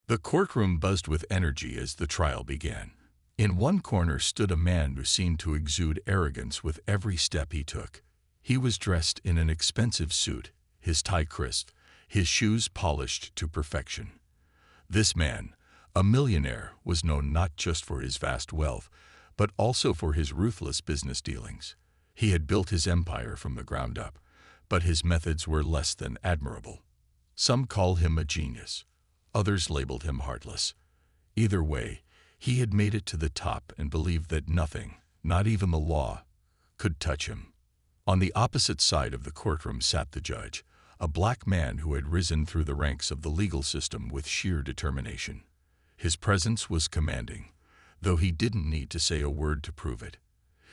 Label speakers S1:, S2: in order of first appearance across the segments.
S1: The courtroom buzzed with energy as the trial began. In one corner stood a man who seemed to exude arrogance with every step he took. He was dressed in an expensive suit, his tie crisp, his shoes polished to perfection. This man, a millionaire, was known not just for his vast wealth, but also for his ruthless business dealings. He had built his empire from the ground up, but his methods were less than admirable. Some called him a genius. Others labeled him heartless. Either way, he had made it to the top and believed that nothing, not even the law, could touch him. On the opposite side of the courtroom sat the judge, a black man who had risen through the ranks of the legal system with sheer determination. His presence was commanding, though he didn't need to say a word to prove it.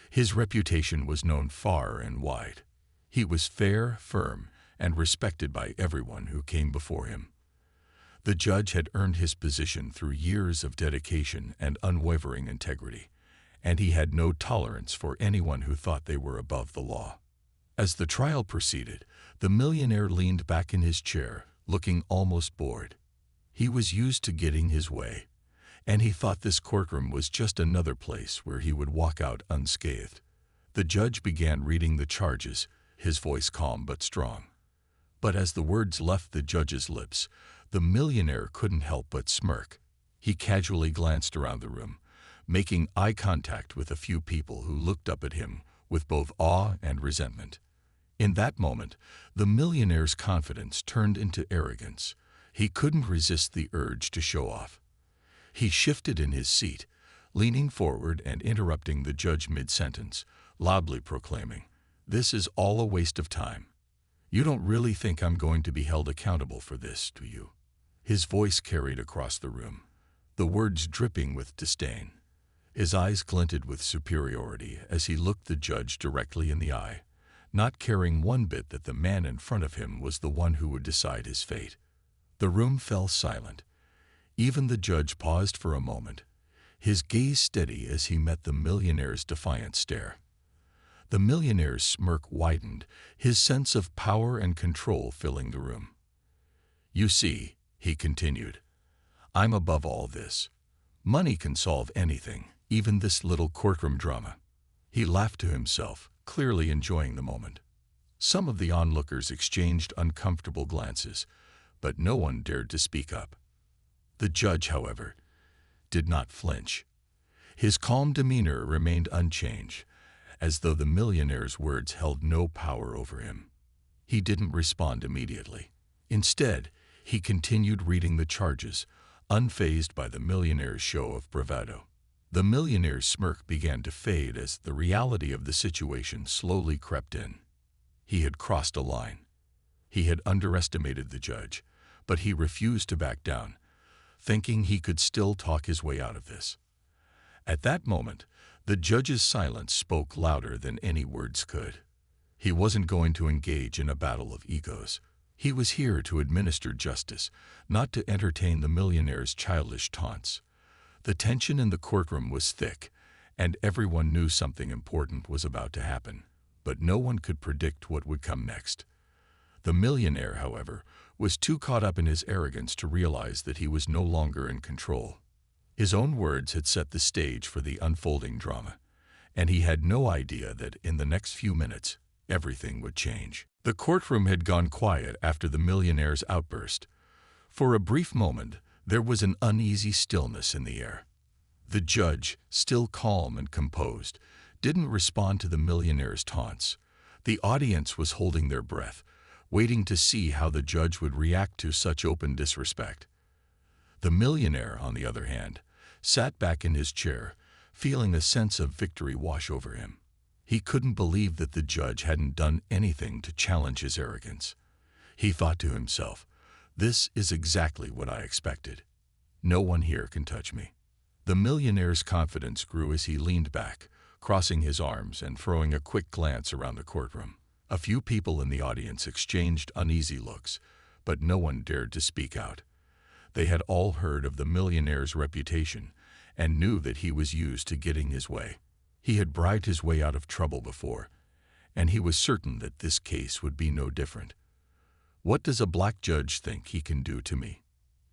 S1: His reputation was known far and wide. He was fair, firm, and respected by everyone who came before him. The judge had earned his position through years of dedication and unwavering integrity, and he had no tolerance for anyone who thought they were above the law. As the trial proceeded, the millionaire leaned back in his chair, looking almost bored. He was used to getting his way, and he thought this courtroom was just another place where he would walk out unscathed. The judge began reading the charges, his voice calm but strong. But as the words left the judge's lips, the millionaire couldn't help but smirk. He casually glanced around the room, making eye contact with a few people who looked up at him with both awe and resentment. In that moment, the millionaire's confidence turned into arrogance. He couldn't resist the urge to show off. He shifted in his seat, leaning forward and interrupting the judge mid-sentence, loudly proclaiming, "This is all a waste of time. You don't really think I'm going to be held accountable for this, do you?" His voice carried across the room, the words dripping with disdain. His eyes glinted with superiority as he looked the judge directly in the eye, not caring one bit that the man in front of him was the one who would decide his fate. The room fell silent. Even the judge paused for a moment, his gaze steady as he met the millionaire's defiant stare. The millionaire's smirk widened, his sense of power and control filling the room. "You see," he continued, "I'm above all this. Money can solve anything, even this little courtroom drama." He laughed to himself, clearly enjoying the moment. Some of the onlookers exchanged uncomfortable glances, but no one dared to speak up. The judge, however, did not flinch. His calm demeanor remained unchanged, as though the millionaire's words held no power over him. He didn't respond immediately. Instead, he continued reading the charges, unfazed by the millionaire's show of bravado. The millionaire's smirk began to fade as the reality of the situation slowly crept in. He had crossed a line. He had underestimated the judge, but he refused to back down, thinking he could still talk his way out of this. At that moment, the judge's silence spoke louder than any words could. He wasn't going to engage in a battle of egos. He was here to administer justice, not to entertain the millionaire's childish taunts. The tension in the courtroom was thick, and everyone knew something important was about to happen, but no one could predict what would come next. The millionaire, however, was too caught up in his arrogance to realize that he was no longer in control. His own words had set the stage for the unfolding drama, and he had no idea that in the next few minutes, everything would change. The courtroom had gone quiet after the millionaire's outburst. For a brief moment, there was an uneasy stillness in the air. The judge, still calm and composed, didn't respond to the millionaire's taunts. The audience was holding their breath, waiting to see how the judge would react to such open disrespect. The millionaire, on the other hand, sat back in his chair, feeling a sense of victory wash over him. He couldn't believe that the judge hadn't done anything to challenge his arrogance. He thought to himself, "This is exactly what I expected. No one here can touch me." The millionaire's confidence grew as he leaned back, crossing his arms and throwing a quick glance around the courtroom. A few people in the audience exchanged uneasy looks, but no one dared to speak out. They had all heard of the millionaire's reputation and knew that he was used to getting his way. He had bribed his way out of trouble before, and he was certain that this case would be no different. "What does a black judge think he can do to me?"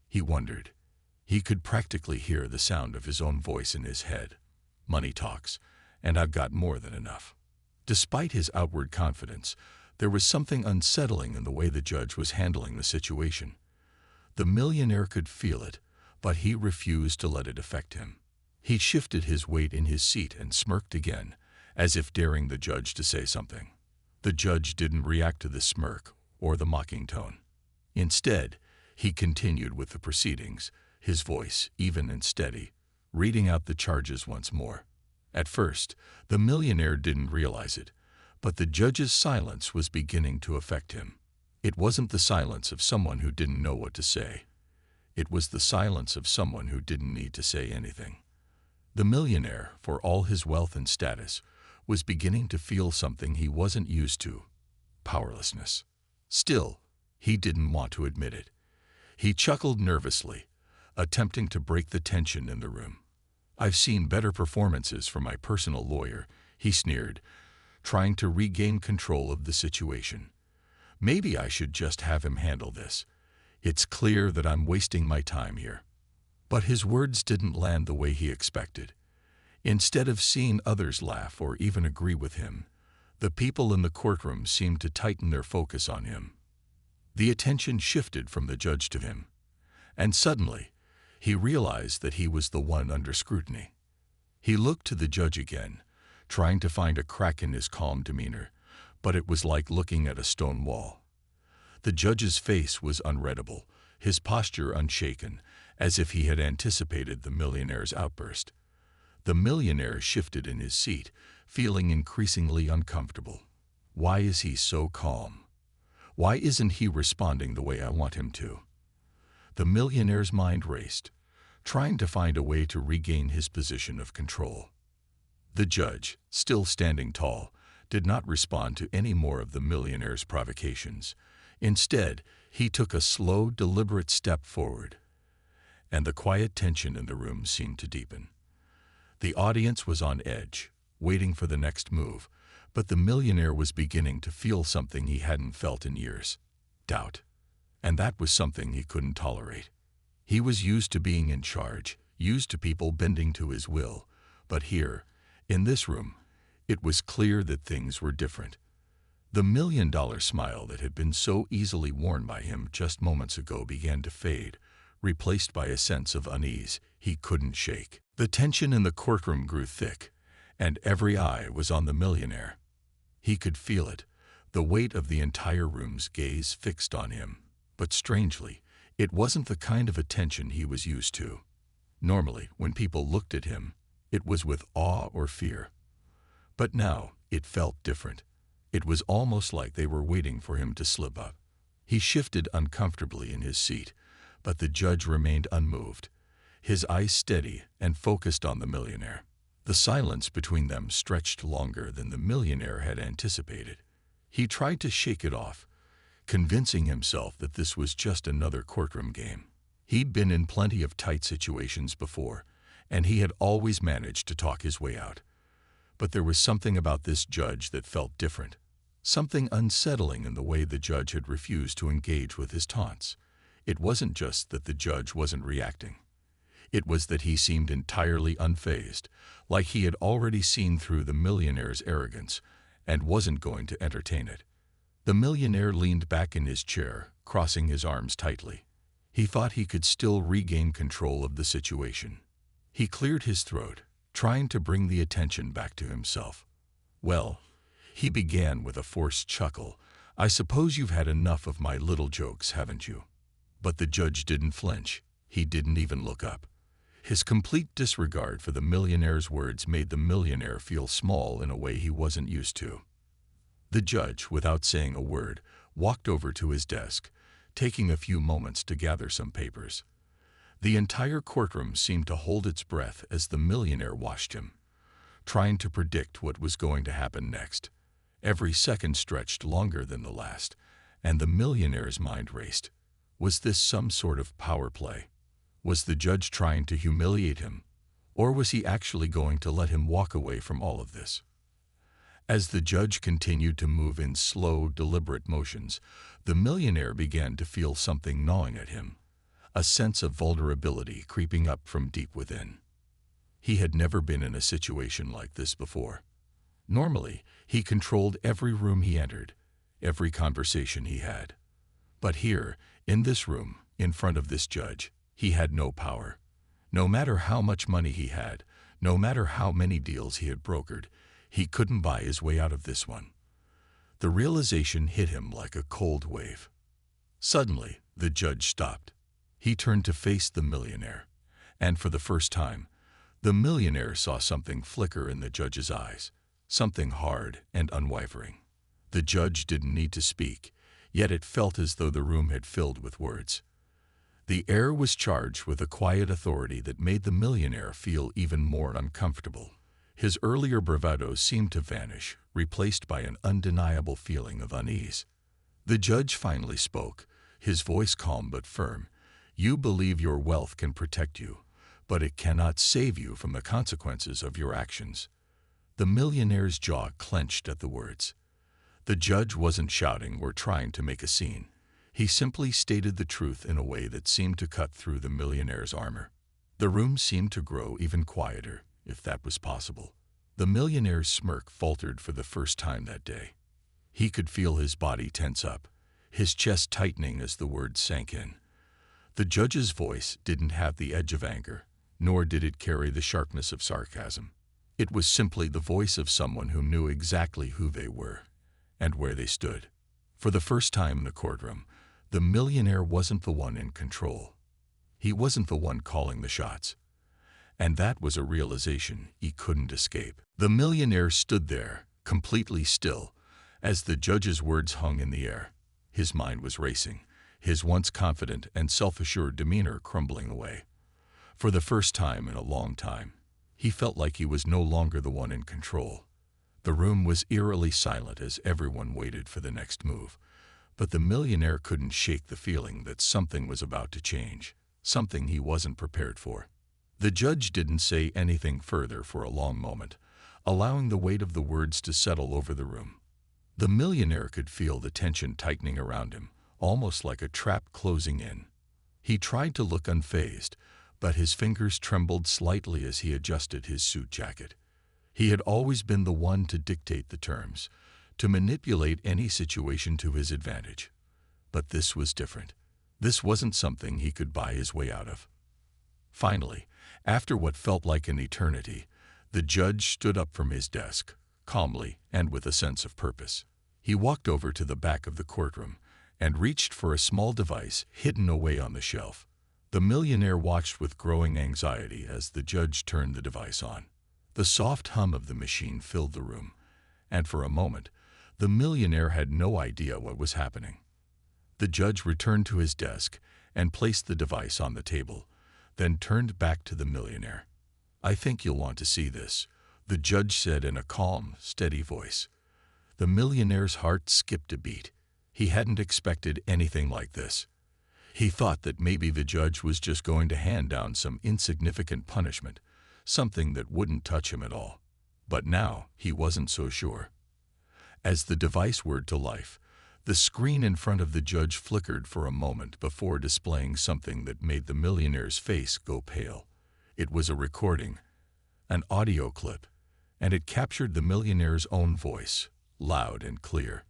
S1: he wondered. He could practically hear the sound of his own voice in his head. Money talks, and I've got more than enough. Despite his outward confidence, there was something unsettling in the way the judge was handling the situation. The millionaire could feel it, but he refused to let it affect him. He shifted his weight in his seat and smirked again, as if daring the judge to say something. The judge didn't react to the smirk or the mocking tone. Instead, he continued with the proceedings, his voice even and steady, reading out the charges once more. At first, the millionaire didn't realize it, but the judge's silence was beginning to affect him. It wasn't the silence of someone who didn't know what to say. It was the silence of someone who didn't need to say anything. The millionaire, for all his wealth and status, was beginning to feel something he wasn't used to: powerlessness. Still, he didn't want to admit it. He chuckled nervously, attempting to break the tension in the room. "I've seen better performances from my personal lawyer," he sneered, trying to regain control of the situation. "Maybe I should just have him handle this. It's clear that I'm wasting my time here." But his words didn't land the way he expected. Instead of seeing others laugh or even agree with him, the people in the courtroom seemed to tighten their focus on him. The attention shifted from the judge to him, and suddenly, he realized that he was the one under scrutiny. He looked to the judge again, trying to find a crack in his calm demeanor, but it was like looking at a stone wall. The judge's face was unreadable, his posture unshaken, as if he had anticipated the millionaire's outburst. The millionaire shifted in his seat, feeling increasingly uncomfortable. Why is he so calm? Why isn't he responding the way I want him to? The millionaire's mind raced, trying to find a way to regain his position of control. The judge, still standing tall, did not respond to any more of the millionaire's provocations. Instead, he took a slow, deliberate step forward, and the quiet tension in the room seemed to deepen. The audience was on edge, waiting for the next move, but the millionaire was beginning to feel something he hadn't felt in years: doubt. And that was something he couldn't tolerate. He was used to being in charge, used to people bending to his will, but here, in this room, it was clear that things were different. The million-dollar smile that had been so easily worn by him just moments ago began to fade, replaced by a sense of unease he couldn't shake. The tension in the courtroom grew thick, and every eye was on the millionaire. He could feel it, the weight of the entire room's gaze fixed on him. But strangely, it wasn't the kind of attention he was used to. Normally, when people looked at him, it was with awe or fear. But now, it felt different. It was almost like they were waiting for him to slip up. He shifted uncomfortably in his seat, but the judge remained unmoved, his eyes steady and focused on the millionaire. The silence between them stretched longer than the millionaire had anticipated. He tried to shake it off, convincing himself that this was just another courtroom game. He'd been in plenty of tight situations before, and he had always managed to talk his way out. But there was something about this judge that felt different, something unsettling in the way the judge had refused to engage with his taunts. It wasn't just that the judge wasn't reacting. It was that he seemed entirely unfazed, like he had already seen through the millionaire's arrogance and wasn't going to entertain it. The millionaire leaned back in his chair, crossing his arms tightly. He thought he could still regain control of the situation. He cleared his throat, trying to bring the attention back to himself. "Well," he began with a forced chuckle, "I suppose you've had enough of my little jokes, haven't you?" But the judge didn't flinch. He didn't even look up. His complete disregard for the millionaire's words made the millionaire feel small in a way he wasn't used to. The judge, without saying a word, walked over to his desk, taking a few moments to gather some papers. The entire courtroom seemed to hold its breath as the millionaire watched him, trying to predict what was going to happen next. Every second stretched longer than the last, and the millionaire's mind raced. Was this some sort of power play? Was the judge trying to humiliate him, or was he actually going to let him walk away from all of this? As the judge continued to move in slow, deliberate motions, the millionaire began to feel something gnawing at him, a sense of vulnerability creeping up from deep within. He had never been in a situation like this before. Normally, he controlled every room he entered, every conversation he had. But here, in this room, in front of this judge, he had no power. No matter how much money he had, no matter how many deals he had brokered, he couldn't buy his way out of this one. The realization hit him like a cold wave. Suddenly, the judge stopped. He turned to face the millionaire, and for the first time, the millionaire saw something flicker in the judge's eyes, something hard and unwavering. The judge didn't need to speak, yet it felt as though the room had filled with words. The air was charged with a quiet authority that made the millionaire feel even more uncomfortable. His earlier bravado seemed to vanish, replaced by an undeniable feeling of unease. The judge finally spoke, his voice calm but firm. "You believe your wealth can protect you, but it cannot save you from the consequences of your actions." The millionaire's jaw clenched at the words. The judge wasn't shouting or trying to make a scene. He simply stated the truth in a way that seemed to cut through the millionaire's armor. The room seemed to grow even quieter, if that was possible. The millionaire's smirk faltered for the first time that day. He could feel his body tense up, his chest tightening as the words sank in. The judge's voice didn't have the edge of anger, nor did it carry the sharpness of sarcasm. It was simply the voice of someone who knew exactly who they were and where they stood. For the first time in the courtroom, the millionaire wasn't the one in control. He wasn't the one calling the shots. And that was a realization he couldn't escape. The millionaire stood there, completely still, as the judge's words hung in the air. His mind was racing, his once confident and self-assured demeanor crumbling away. For the first time in a long time, he felt like he was no longer the one in control. The room was eerily silent as everyone waited for the next move. But the millionaire couldn't shake the feeling that something was about to change, something he wasn't prepared for. The judge didn't say anything further for a long moment, allowing the weight of the words to settle over the room. The millionaire could feel the tension tightening around him, almost like a trap closing in. He tried to look unfazed, but his fingers trembled slightly as he adjusted his suit jacket. He had always been the one to dictate the terms, to manipulate any situation to his advantage. But this was different. This wasn't something he could buy his way out of. Finally, after what felt like an eternity, the judge stood up from his desk, calmly and with a sense of purpose. He walked over to the back of the courtroom and reached for a small device hidden away on the shelf. The millionaire watched with growing anxiety as the judge turned the device on. The soft hum of the machine filled the room, and for a moment, the millionaire had no idea what was happening. The judge returned to his desk and placed the device on the table, then turned back to the millionaire. "I think you'll want to see this," the judge said in a calm, steady voice. The millionaire's heart skipped a beat. He hadn't expected anything like this. He thought that maybe the judge was just going to hand down some insignificant punishment, something that wouldn't touch him at all. But now he wasn't so sure. As the device whirred to life, the screen in front of the judge flickered for a moment before displaying something that made the millionaire's face go pale. It was a recording, an audio clip, and it captured the millionaire's own voice, loud and clear.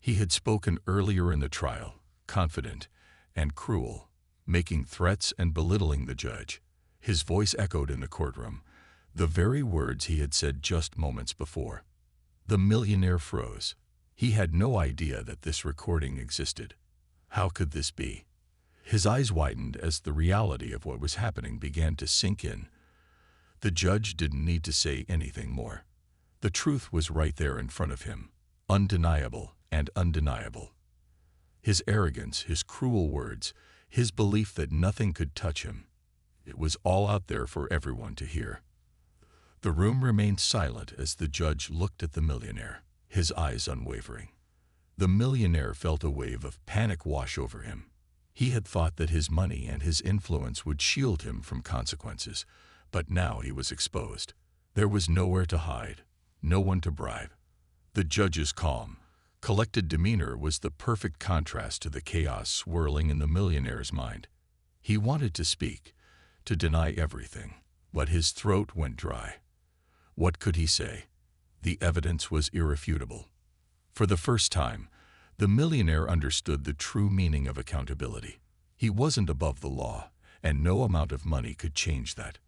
S1: He had spoken earlier in the trial, confident and cruel, making threats and belittling the judge. His voice echoed in the courtroom, the very words he had said just moments before. The millionaire froze. He had no idea that this recording existed. How could this be? His eyes widened as the reality of what was happening began to sink in. The judge didn't need to say anything more. The truth was right there in front of him, undeniable and undeniable. His arrogance, his cruel words, his belief that nothing could touch him. It was all out there for everyone to hear. The room remained silent as the judge looked at the millionaire, his eyes unwavering. The millionaire felt a wave of panic wash over him. He had thought that his money and his influence would shield him from consequences, but now he was exposed. There was nowhere to hide, no one to bribe. The judge's calm, collected demeanor was the perfect contrast to the chaos swirling in the millionaire's mind. He wanted to speak, to deny everything, but his throat went dry. What could he say? The evidence was irrefutable. For the first time, the millionaire understood the true meaning of accountability. He wasn't above the law, and no amount of money could change that.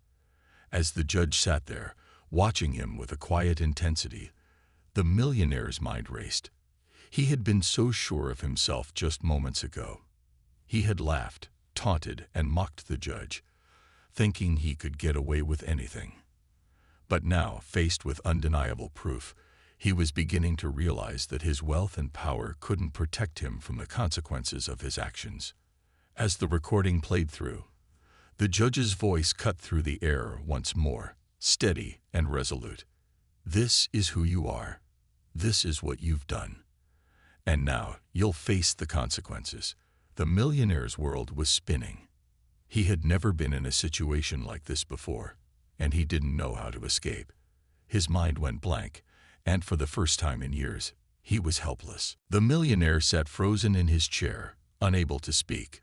S1: As the judge sat there, watching him with a quiet intensity, the millionaire's mind raced. He had been so sure of himself just moments ago. He had laughed, taunted, and mocked the judge, thinking he could get away with anything. But now, faced with undeniable proof, he was beginning to realize that his wealth and power couldn't protect him from the consequences of his actions. As the recording played through, the judge's voice cut through the air once more, steady and resolute. This is who you are. This is what you've done. And now you'll face the consequences. The millionaire's world was spinning. He had never been in a situation like this before, and he didn't know how to escape. His mind went blank, and for the first time in years, he was helpless. The millionaire sat frozen in his chair, unable to speak.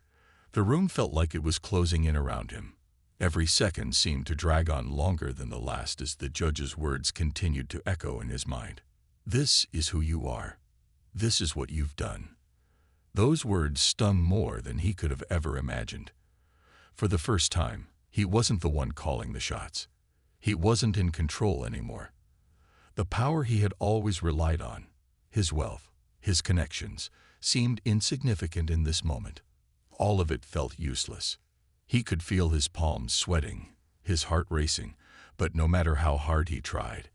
S1: The room felt like it was closing in around him. Every second seemed to drag on longer than the last as the judge's words continued to echo in his mind. This is who you are. This is what you've done. Those words stung more than he could have ever imagined. For the first time, he wasn't the one calling the shots. He wasn't in control anymore. The power he had always relied on, his wealth, his connections, seemed insignificant in this moment. All of it felt useless. He could feel his palms sweating, his heart racing, but no matter how hard he tried,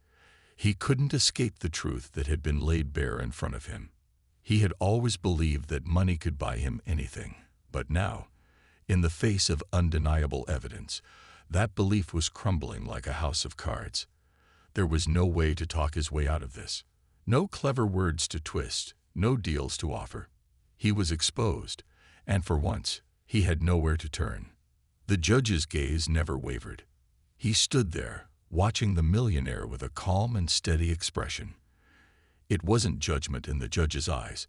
S1: he couldn't escape the truth that had been laid bare in front of him. He had always believed that money could buy him anything, but now, in the face of undeniable evidence, that belief was crumbling like a house of cards. There was no way to talk his way out of this. No clever words to twist, no deals to offer. He was exposed, and for once, he had nowhere to turn. The judge's gaze never wavered. He stood there, watching the millionaire with a calm and steady expression. It wasn't judgment in the judge's eyes.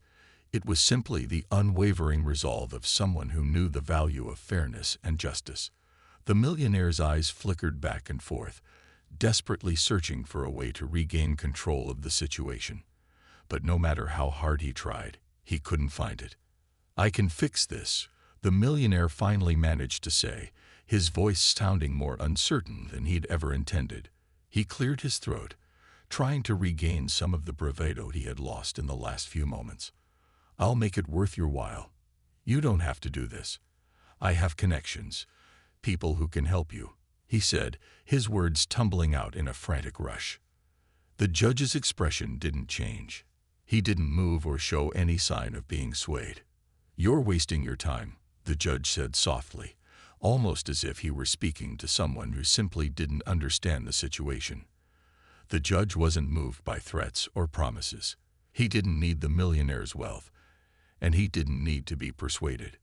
S1: It was simply the unwavering resolve of someone who knew the value of fairness and justice. The millionaire's eyes flickered back and forth, desperately searching for a way to regain control of the situation. But no matter how hard he tried, he couldn't find it. "I can fix this," the millionaire finally managed to say, his voice sounding more uncertain than he'd ever intended. He cleared his throat, trying to regain some of the bravado he had lost in the last few moments. "I'll make it worth your while. You don't have to do this. I have connections, people who can help you," he said, his words tumbling out in a frantic rush. The judge's expression didn't change. He didn't move or show any sign of being swayed. "You're wasting your time," the judge said softly, almost as if he were speaking to someone who simply didn't understand the situation. The judge wasn't moved by threats or promises. He didn't need the millionaire's wealth, and he didn't need to be persuaded.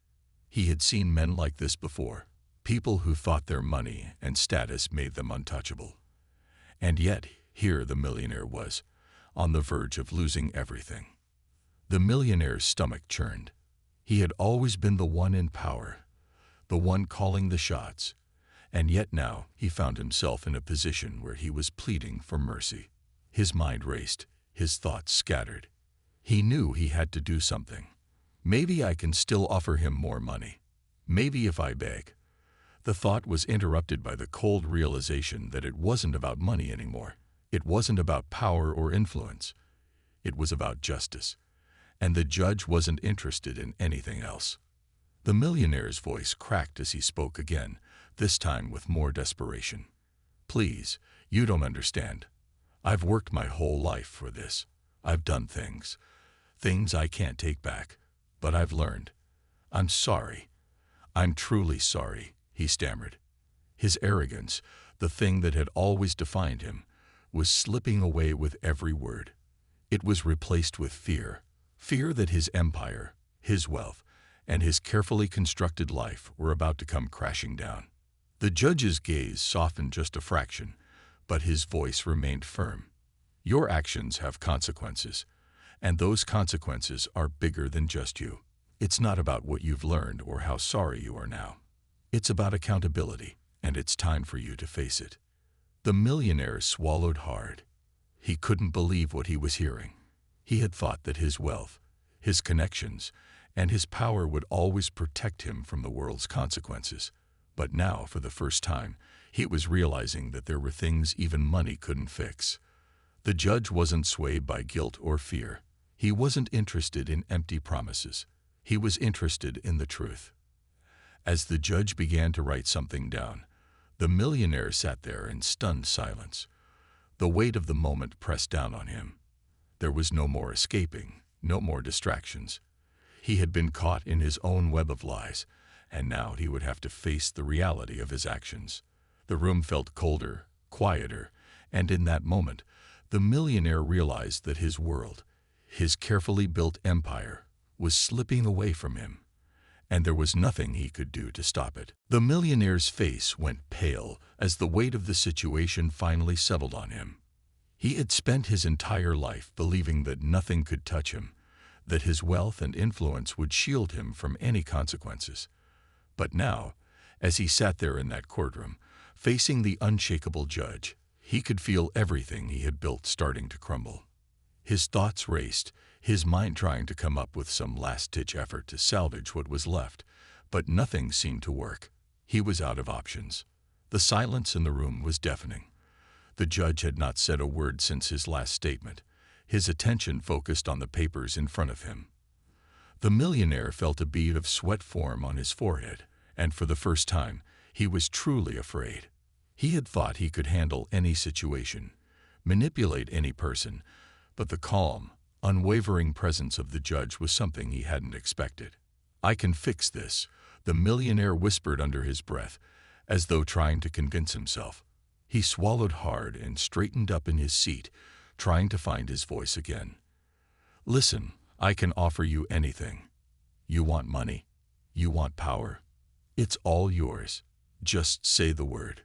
S1: He had seen men like this before, people who thought their money and status made them untouchable. And yet, here the millionaire was, on the verge of losing everything. The millionaire's stomach churned. He had always been the one in power, the one calling the shots, and yet now he found himself in a position where he was pleading for mercy. His mind raced, his thoughts scattered. He knew he had to do something. Maybe I can still offer him more money. Maybe if I beg. The thought was interrupted by the cold realization that it wasn't about money anymore. It wasn't about power or influence. It was about justice. And the judge wasn't interested in anything else. The millionaire's voice cracked as he spoke again, this time with more desperation. "Please, you don't understand. I've worked my whole life for this. I've done things I can't take back, but I've learned. I'm sorry. I'm truly sorry," he stammered. His arrogance, the thing that had always defined him, was slipping away with every word. It was replaced with fear. Fear that his empire, his wealth, and his carefully constructed life were about to come crashing down. The judge's gaze softened just a fraction, but his voice remained firm. "Your actions have consequences, and those consequences are bigger than just you. It's not about what you've learned or how sorry you are now. It's about accountability, and it's time for you to face it." The millionaire swallowed hard. He couldn't believe what he was hearing. He had thought that his wealth, his connections, and his power would always protect him from the world's consequences. But now, for the first time, he was realizing that there were things even money couldn't fix. The judge wasn't swayed by guilt or fear. He wasn't interested in empty promises. He was interested in the truth. As the judge began to write something down, the millionaire sat there in stunned silence. The weight of the moment pressed down on him. There was no more escaping, no more distractions. He had been caught in his own web of lies, and now he would have to face the reality of his actions. The room felt colder, quieter, and in that moment, the millionaire realized that his world, his carefully built empire, was slipping away from him, and there was nothing he could do to stop it. The millionaire's face went pale as the weight of the situation finally settled on him. He had spent his entire life believing that nothing could touch him, that his wealth and influence would shield him from any consequences. But now, as he sat there in that courtroom, facing the unshakable judge, he could feel everything he had built starting to crumble. His thoughts raced, his mind trying to come up with some last-ditch effort to salvage what was left, but nothing seemed to work. He was out of options. The silence in the room was deafening. The judge had not said a word since his last statement, his attention focused on the papers in front of him. The millionaire felt a bead of sweat form on his forehead, and for the first time, he was truly afraid. He had thought he could handle any situation, manipulate any person, but the calm, unwavering presence of the judge was something he hadn't expected. "I can fix this," the millionaire whispered under his breath, as though trying to convince himself. He swallowed hard and straightened up in his seat, trying to find his voice again. "Listen, I can offer you anything. You want money? You want power? It's all yours. Just say the word."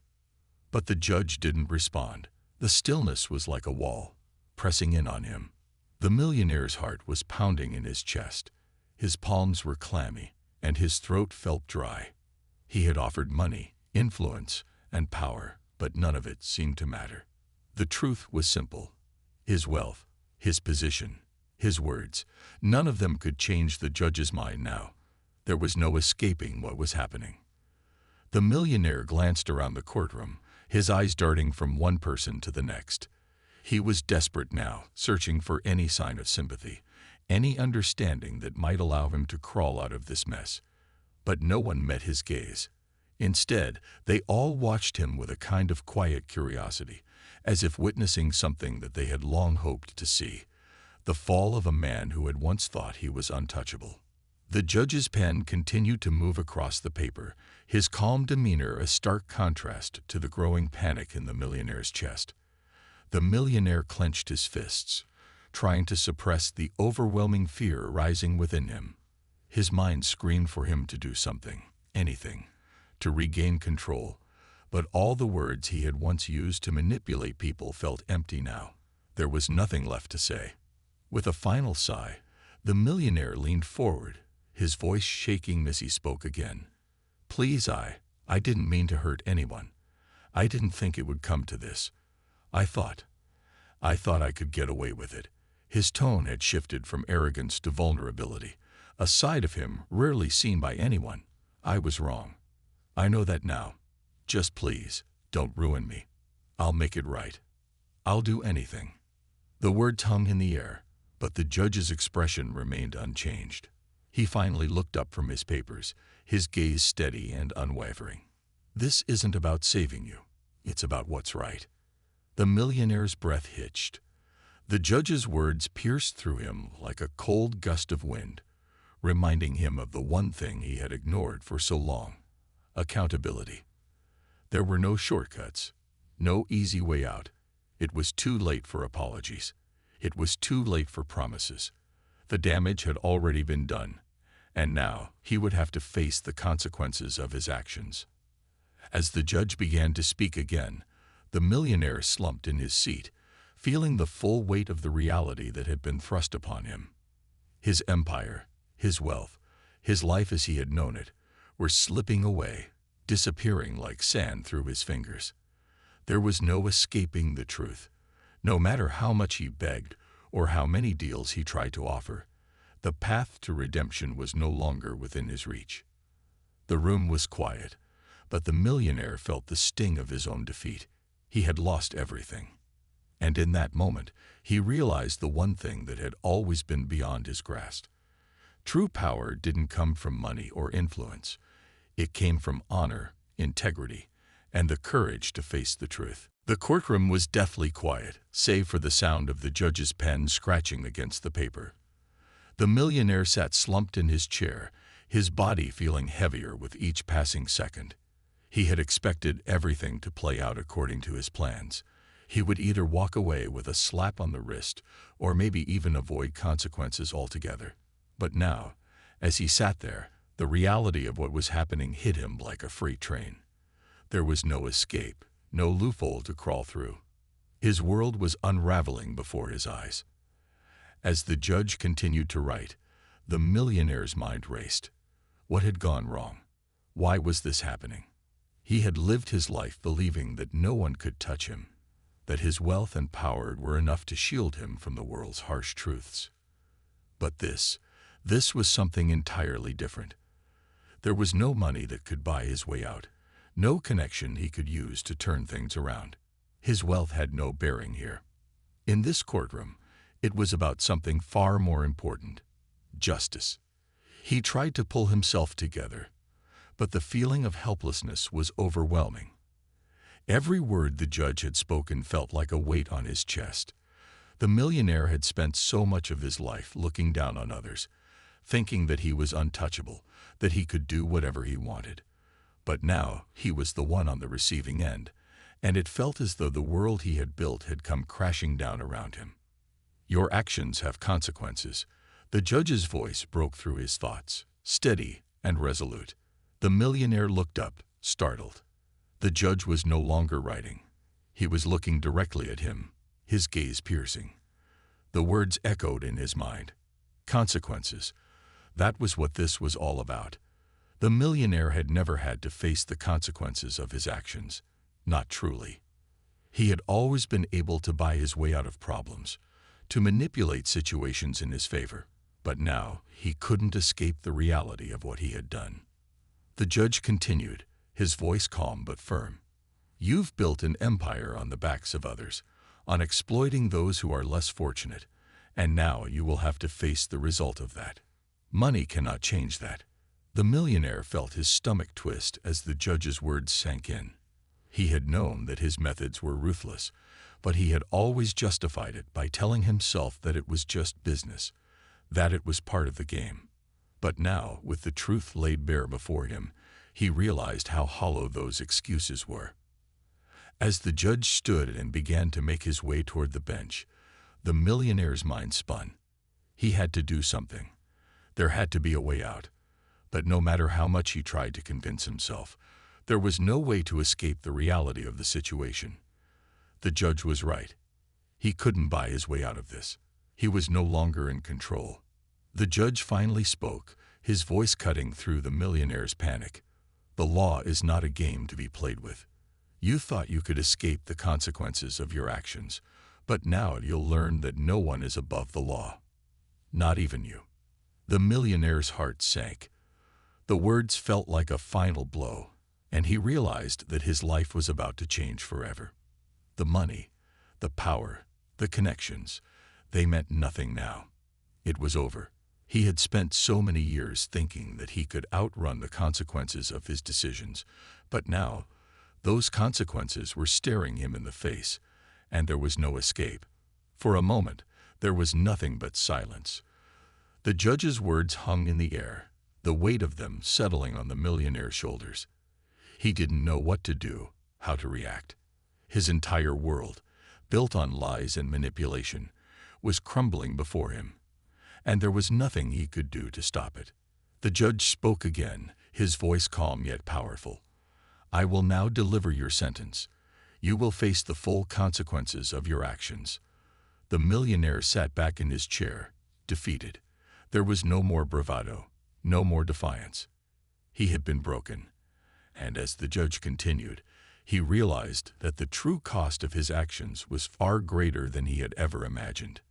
S1: But the judge didn't respond. The stillness was like a wall, pressing in on him. The millionaire's heart was pounding in his chest. His palms were clammy, and his throat felt dry. He had offered money, influence, and power, but none of it seemed to matter. The truth was simple. His wealth, his position, his words, none of them could change the judge's mind now. There was no escaping what was happening. The millionaire glanced around the courtroom, his eyes darting from one person to the next. He was desperate now, searching for any sign of sympathy, any understanding that might allow him to crawl out of this mess. But no one met his gaze. Instead, they all watched him with a kind of quiet curiosity, as if witnessing something that they had long hoped to see: the fall of a man who had once thought he was untouchable. The judge's pen continued to move across the paper, his calm demeanor a stark contrast to the growing panic in the millionaire's chest. The millionaire clenched his fists, trying to suppress the overwhelming fear rising within him. His mind screamed for him to do something, anything, to regain control, but all the words he had once used to manipulate people felt empty now. There was nothing left to say. With a final sigh, the millionaire leaned forward, his voice shaking as he spoke again. "Please, I didn't mean to hurt anyone. I didn't think it would come to this. I thought I could get away with it." His tone had shifted from arrogance to vulnerability, a side of him rarely seen by anyone. "I was wrong. I know that now. Just please, don't ruin me. I'll make it right. I'll do anything." The words hung in the air, but the judge's expression remained unchanged. He finally looked up from his papers, his gaze steady and unwavering. "This isn't about saving you. It's about what's right." The millionaire's breath hitched. The judge's words pierced through him like a cold gust of wind, reminding him of the one thing he had ignored for so long: accountability. There were no shortcuts, no easy way out. It was too late for apologies. It was too late for promises. The damage had already been done, and now he would have to face the consequences of his actions. As the judge began to speak again, the millionaire slumped in his seat, feeling the full weight of the reality that had been thrust upon him. His empire, his wealth, his life as he had known it, were slipping away, disappearing like sand through his fingers. There was no escaping the truth. No matter how much he begged or how many deals he tried to offer, the path to redemption was no longer within his reach. The room was quiet, but the millionaire felt the sting of his own defeat. He had lost everything. And in that moment, he realized the one thing that had always been beyond his grasp. True power didn't come from money or influence. It came from honor, integrity, and the courage to face the truth. The courtroom was deathly quiet, save for the sound of the judge's pen scratching against the paper. The millionaire sat slumped in his chair, his body feeling heavier with each passing second. He had expected everything to play out according to his plans. He would either walk away with a slap on the wrist or maybe even avoid consequences altogether. But now, as he sat there, the reality of what was happening hit him like a freight train. There was no escape, no loophole to crawl through. His world was unraveling before his eyes. As the judge continued to write, the millionaire's mind raced. What had gone wrong? Why was this happening? He had lived his life believing that no one could touch him, that his wealth and power were enough to shield him from the world's harsh truths. But this was something entirely different. There was no money that could buy his way out, no connection he could use to turn things around. His wealth had no bearing here. In this courtroom, it was about something far more important: justice. He tried to pull himself together, but the feeling of helplessness was overwhelming. Every word the judge had spoken felt like a weight on his chest. The millionaire had spent so much of his life looking down on others, thinking that he was untouchable, that he could do whatever he wanted. But now he was the one on the receiving end, and it felt as though the world he had built had come crashing down around him. Your actions have consequences. The judge's voice broke through his thoughts, steady and resolute. The millionaire looked up, startled. The judge was no longer writing. He was looking directly at him, his gaze piercing. The words echoed in his mind. Consequences. That was what this was all about. The millionaire had never had to face the consequences of his actions. Not truly. He had always been able to buy his way out of problems, to manipulate situations in his favor. But now he couldn't escape the reality of what he had done. The judge continued, his voice calm but firm. You've built an empire on the backs of others, on exploiting those who are less fortunate, and now you will have to face the result of that. Money cannot change that. The millionaire felt his stomach twist as the judge's words sank in. He had known that his methods were ruthless, but he had always justified it by telling himself that it was just business, that it was part of the game. But now, with the truth laid bare before him, he realized how hollow those excuses were. As the judge stood and began to make his way toward the bench, the millionaire's mind spun. He had to do something. There had to be a way out. But no matter how much he tried to convince himself, there was no way to escape the reality of the situation. The judge was right. He couldn't buy his way out of this. He was no longer in control. The judge finally spoke, his voice cutting through the millionaire's panic. The law is not a game to be played with. You thought you could escape the consequences of your actions, but now you'll learn that no one is above the law. Not even you. The millionaire's heart sank. The words felt like a final blow, and he realized that his life was about to change forever. The money, the power, the connections, they meant nothing now. It was over. He had spent so many years thinking that he could outrun the consequences of his decisions, but now those consequences were staring him in the face, and there was no escape. For a moment, there was nothing but silence. The judge's words hung in the air, the weight of them settling on the millionaire's shoulders. He didn't know what to do, how to react. His entire world, built on lies and manipulation, was crumbling before him, and there was nothing he could do to stop it. The judge spoke again, his voice calm yet powerful. I will now deliver your sentence. You will face the full consequences of your actions. The millionaire sat back in his chair, defeated. There was no more bravado, no more defiance. He had been broken, And as the judge continued, he realized that the true cost of his actions was far greater than he had ever imagined.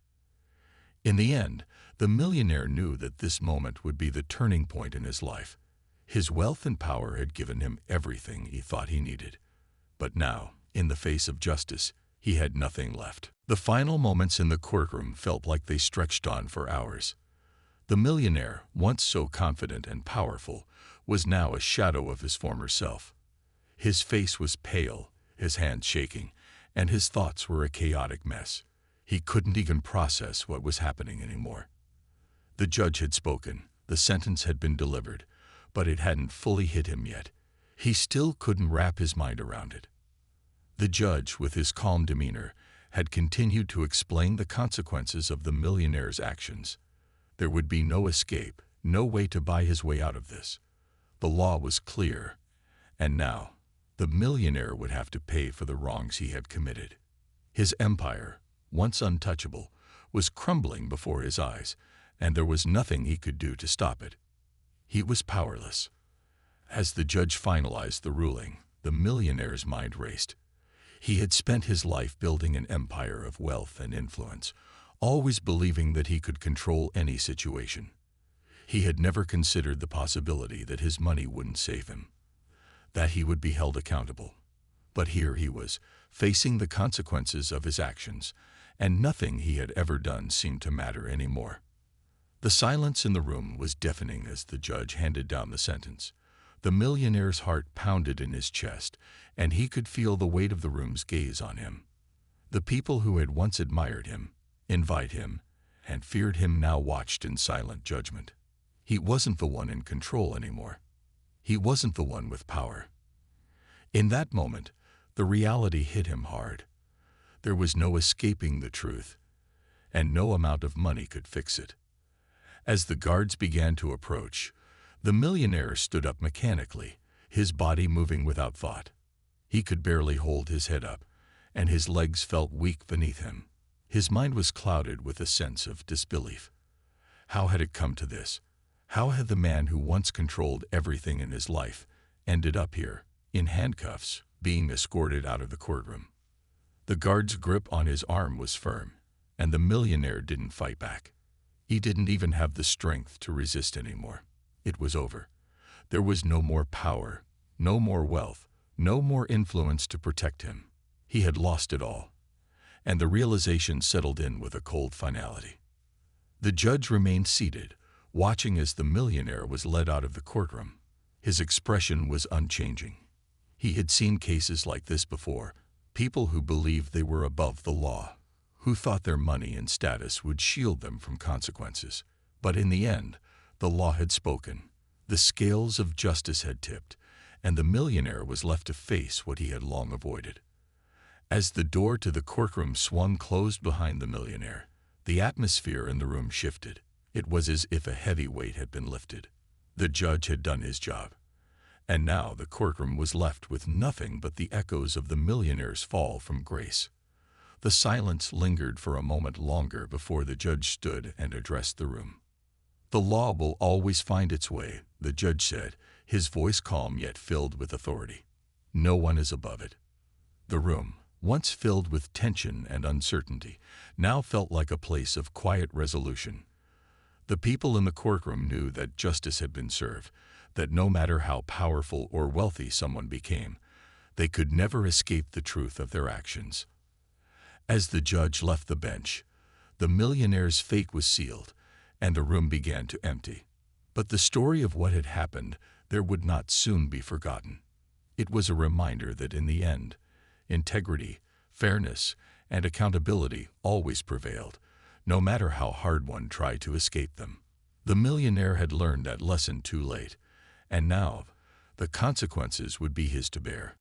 S1: In the end, the millionaire knew that this moment would be the turning point in his life. His wealth and power had given him everything he thought he needed. But now, in the face of justice, he had nothing left. The final moments in the courtroom felt like they stretched on for hours. The millionaire, once so confident and powerful, was now a shadow of his former self. His face was pale, his hands shaking, and his thoughts were a chaotic mess. He couldn't even process what was happening anymore. The judge had spoken, the sentence had been delivered, but it hadn't fully hit him yet. He still couldn't wrap his mind around it. The judge, with his calm demeanor, had continued to explain the consequences of the millionaire's actions. There would be no escape, no way to buy his way out of this. The law was clear, and now the millionaire would have to pay for the wrongs he had committed. His empire, once untouchable, was crumbling before his eyes, and there was nothing he could do to stop it. He was powerless. As the judge finalized the ruling, the millionaire's mind raced. He had spent his life building an empire of wealth and influence, always believing that he could control any situation. He had never considered the possibility that his money wouldn't save him, that he would be held accountable. But here he was, facing the consequences of his actions, and nothing he had ever done seemed to matter anymore. The silence in the room was deafening as the judge handed down the sentence. The millionaire's heart pounded in his chest, and he could feel the weight of the room's gaze on him. The people who had once admired him, envied him, and feared him now watched in silent judgment. He wasn't the one in control anymore. He wasn't the one with power. In that moment, the reality hit him hard. There was no escaping the truth, and no amount of money could fix it. As the guards began to approach, the millionaire stood up mechanically, his body moving without thought. He could barely hold his head up, and his legs felt weak beneath him. His mind was clouded with a sense of disbelief. How had it come to this? How had the man who once controlled everything in his life ended up here, in handcuffs, being escorted out of the courtroom? The guard's grip on his arm was firm, and the millionaire didn't fight back. He didn't even have the strength to resist anymore. It was over. There was no more power, no more wealth, no more influence to protect him. He had lost it all, and the realization settled in with a cold finality. The judge remained seated, watching as the millionaire was led out of the courtroom. His expression was unchanging. He had seen cases like this before, people who believed they were above the law, who thought their money and status would shield them from consequences. But in the end, the law had spoken. The scales of justice had tipped, and the millionaire was left to face what he had long avoided. As the door to the courtroom swung closed behind the millionaire, the atmosphere in the room shifted. It was as if a heavy weight had been lifted. The judge had done his job, and now the courtroom was left with nothing but the echoes of the millionaire's fall from grace. The silence lingered for a moment longer before the judge stood and addressed the room. "The law will always find its way," the judge said, his voice calm yet filled with authority. "No one is above it." The room, once filled with tension and uncertainty, now felt like a place of quiet resolution. The people in the courtroom knew that justice had been served, that no matter how powerful or wealthy someone became, they could never escape the truth of their actions. As the judge left the bench, the millionaire's fate was sealed, and the room began to empty. But the story of what had happened there would not soon be forgotten. It was a reminder that in the end, integrity, fairness, and accountability always prevailed, no matter how hard one tried to escape them. The millionaire had learned that lesson too late, and now the consequences would be his to bear.